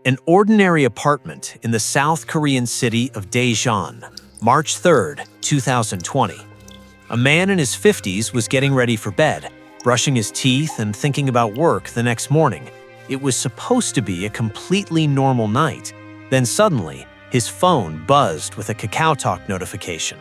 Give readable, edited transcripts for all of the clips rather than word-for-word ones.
An ordinary apartment in the South Korean city of Daejeon, March 3, 2020. A man in his 50s was getting ready for bed, brushing his teeth and thinking about work the next morning. It was supposed to be a completely normal night. Then suddenly, his phone buzzed with a KakaoTalk notification.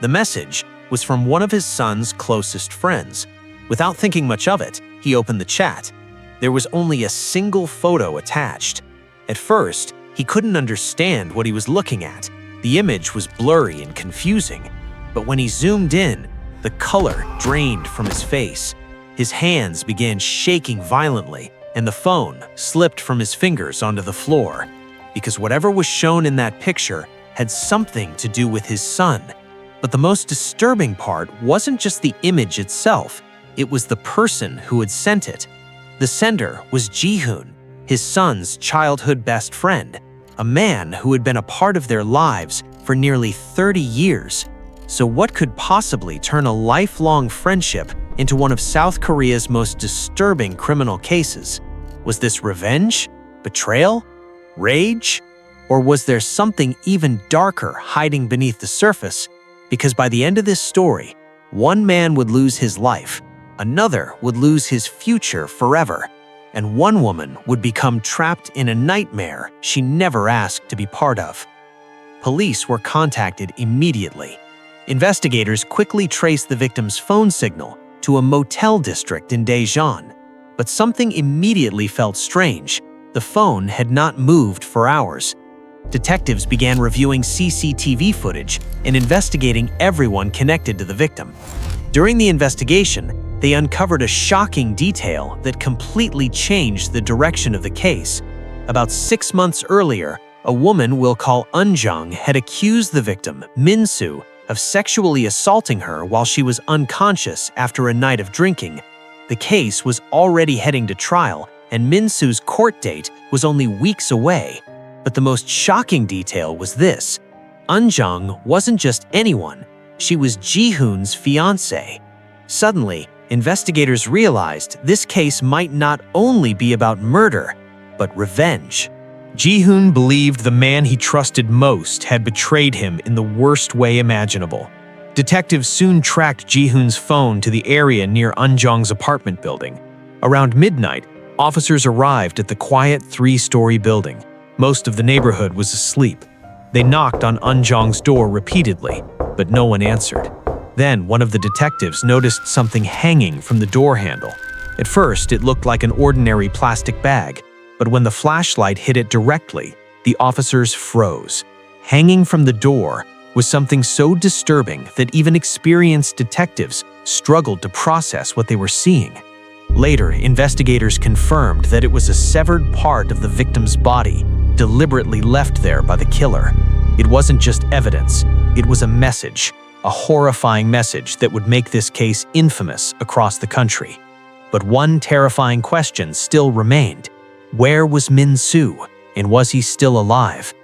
The message was from one of his son's closest friends. Without thinking much of it, he opened the chat. There was only a single photo attached. At first, he couldn't understand what he was looking at. The image was blurry and confusing. But when he zoomed in, the color drained from his face. His hands began shaking violently, and the phone slipped from his fingers onto the floor. Because whatever was shown in that picture had something to do with his son. But the most disturbing part wasn't just the image itself, it was the person who had sent it. The sender was Ji-hoon, his son's childhood best friend, a man who had been a part of their lives for nearly 30 years. So what could possibly turn a lifelong friendship into one of South Korea's most disturbing criminal cases? Was this revenge? Betrayal? Rage? Or was there something even darker hiding beneath the surface? Because by the end of this story, one man would lose his life, another would lose his future forever, and one woman would become trapped in a nightmare she never asked to be part of. Police were contacted immediately. Investigators quickly traced the victim's phone signal to a motel district in Daejeon. But something immediately felt strange. The phone had not moved for hours. Detectives began reviewing CCTV footage and investigating everyone connected to the victim. During the investigation, they uncovered a shocking detail that completely changed the direction of the case. About 6 months earlier, a woman we'll call Eunjung had accused the victim, Min-soo, of sexually assaulting her while she was unconscious after a night of drinking. The case was already heading to trial, and Min-soo's court date was only weeks away. But the most shocking detail was this. Eunjung wasn't just anyone, she was Ji-hoon's fiancée. Suddenly, investigators realized this case might not only be about murder, but revenge. Ji-hoon believed the man he trusted most had betrayed him in the worst way imaginable. Detectives soon tracked Ji-hoon's phone to the area near Eunjung's apartment building. Around midnight, officers arrived at the quiet 3-story building. Most of the neighborhood was asleep. They knocked on Eunjung's door repeatedly, but no one answered. Then one of the detectives noticed something hanging from the door handle. At first, it looked like an ordinary plastic bag, but when the flashlight hit it directly, the officers froze. Hanging from the door was something so disturbing that even experienced detectives struggled to process what they were seeing. Later, investigators confirmed that it was a severed part of the victim's body, deliberately left there by the killer. It wasn't just evidence, it was a message, a horrifying message that would make this case infamous across the country. But one terrifying question still remained. Where was Min-soo, and was he still alive?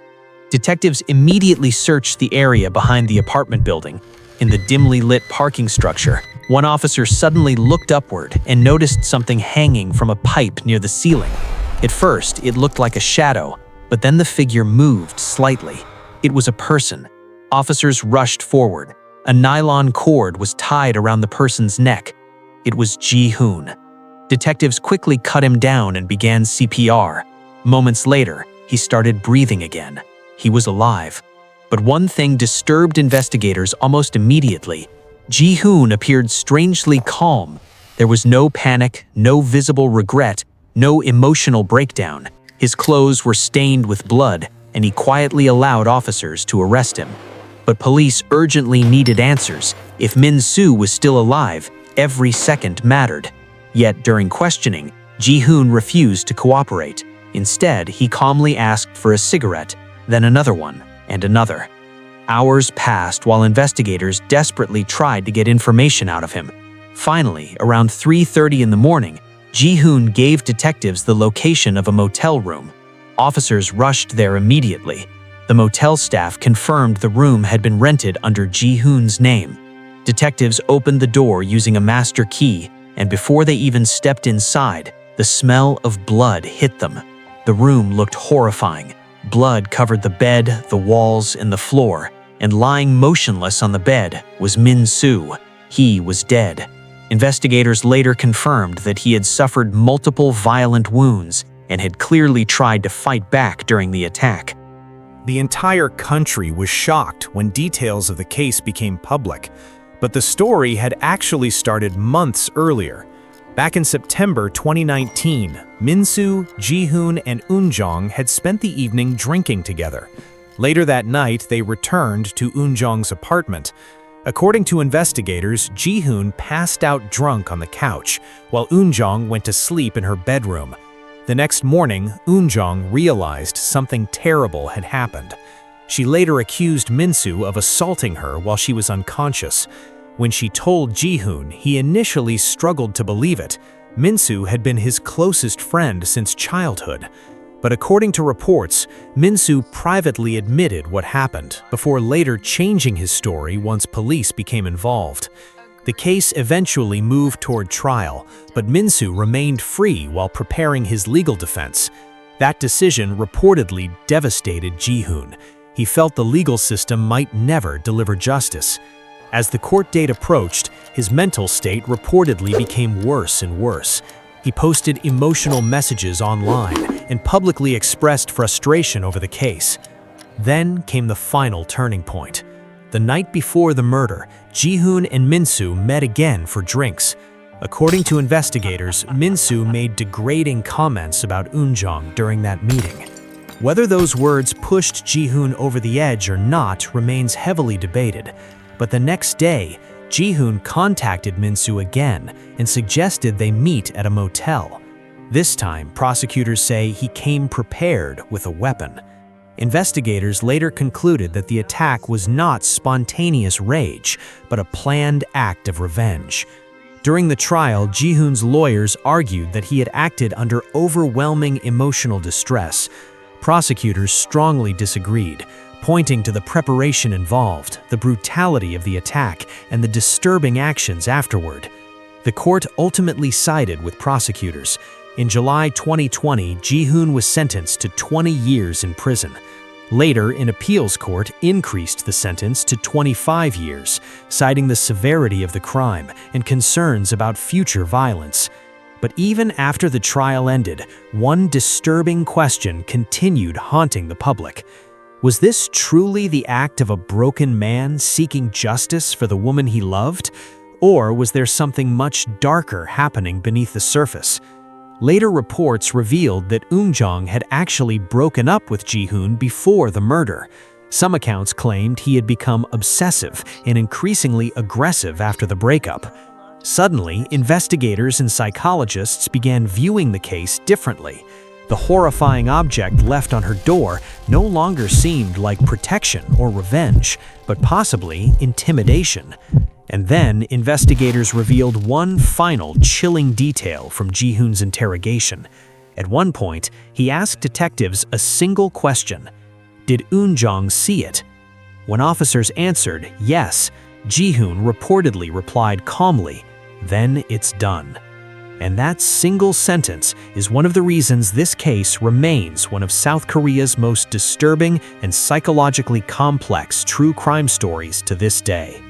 Detectives immediately searched the area behind the apartment building. In the dimly lit parking structure, one officer suddenly looked upward and noticed something hanging from a pipe near the ceiling. At first, it looked like a shadow, but then the figure moved slightly. It was a person. Officers rushed forward. A nylon cord was tied around the person's neck. It was Ji-hoon. Detectives quickly cut him down and began CPR. Moments later, he started breathing again. He was alive. But one thing disturbed investigators almost immediately. Ji-hoon appeared strangely calm. There was no panic, no visible regret, no emotional breakdown. His clothes were stained with blood, and he quietly allowed officers to arrest him. But police urgently needed answers. If Min-soo was still alive, every second mattered. Yet during questioning, Ji-hoon refused to cooperate. Instead, he calmly asked for a cigarette, then another one, and another. Hours passed while investigators desperately tried to get information out of him. Finally, around 3:30 in the morning, Ji-hoon gave detectives the location of a motel room. Officers rushed there immediately. The motel staff confirmed the room had been rented under Ji-hoon's name. Detectives opened the door using a master key, and before they even stepped inside, the smell of blood hit them. The room looked horrifying. Blood covered the bed, the walls, and the floor, and lying motionless on the bed was Min Soo. He was dead. Investigators later confirmed that he had suffered multiple violent wounds and had clearly tried to fight back during the attack. The entire country was shocked when details of the case became public, but the story had actually started months earlier. Back in September 2019, Min-soo, Ji-hoon, and Eun-jong had spent the evening drinking together. Later that night, they returned to Eun-jong's apartment. According to investigators, Ji-hoon passed out drunk on the couch, while Eun-jong went to sleep in her bedroom. The next morning, Eun-jong realized something terrible had happened. She later accused Min-soo of assaulting her while she was unconscious. When she told Ji-hoon, he initially struggled to believe it. Min-soo had been his closest friend since childhood. But according to reports, Min-soo privately admitted what happened, before later changing his story once police became involved. The case eventually moved toward trial, but Min-soo remained free while preparing his legal defense. That decision reportedly devastated Ji-hoon. He felt the legal system might never deliver justice. As the court date approached, his mental state reportedly became worse and worse. He posted emotional messages online and publicly expressed frustration over the case. Then came the final turning point. The night before the murder, Ji-hoon and Min-soo met again for drinks. According to investigators, Min-soo made degrading comments about Eun-jong during that meeting. Whether those words pushed Ji-hoon over the edge or not remains heavily debated. But the next day, Ji-hoon contacted Min-soo again and suggested they meet at a motel. This time, prosecutors say he came prepared with a weapon. Investigators later concluded that the attack was not spontaneous rage, but a planned act of revenge. During the trial, Ji-hoon's lawyers argued that he had acted under overwhelming emotional distress. Prosecutors strongly disagreed, pointing to the preparation involved, the brutality of the attack, and the disturbing actions afterward. The court ultimately sided with prosecutors. In July 2020, Ji-hoon was sentenced to 20 years in prison. Later, an appeals court increased the sentence to 25 years, citing the severity of the crime and concerns about future violence. But even after the trial ended, one disturbing question continued haunting the public. Was this truly the act of a broken man seeking justice for the woman he loved? Or was there something much darker happening beneath the surface? Later reports revealed that Eun-jong had actually broken up with Ji-hoon before the murder. Some accounts claimed he had become obsessive and increasingly aggressive after the breakup. Suddenly, investigators and psychologists began viewing the case differently. The horrifying object left on her door no longer seemed like protection or revenge, but possibly intimidation. And then, investigators revealed one final chilling detail from Ji-hoon's interrogation. At one point, he asked detectives a single question: did Eun-jong see it? When officers answered yes, Ji-hoon reportedly replied calmly, "Then it's done." And that single sentence is one of the reasons this case remains one of South Korea's most disturbing and psychologically complex true crime stories to this day.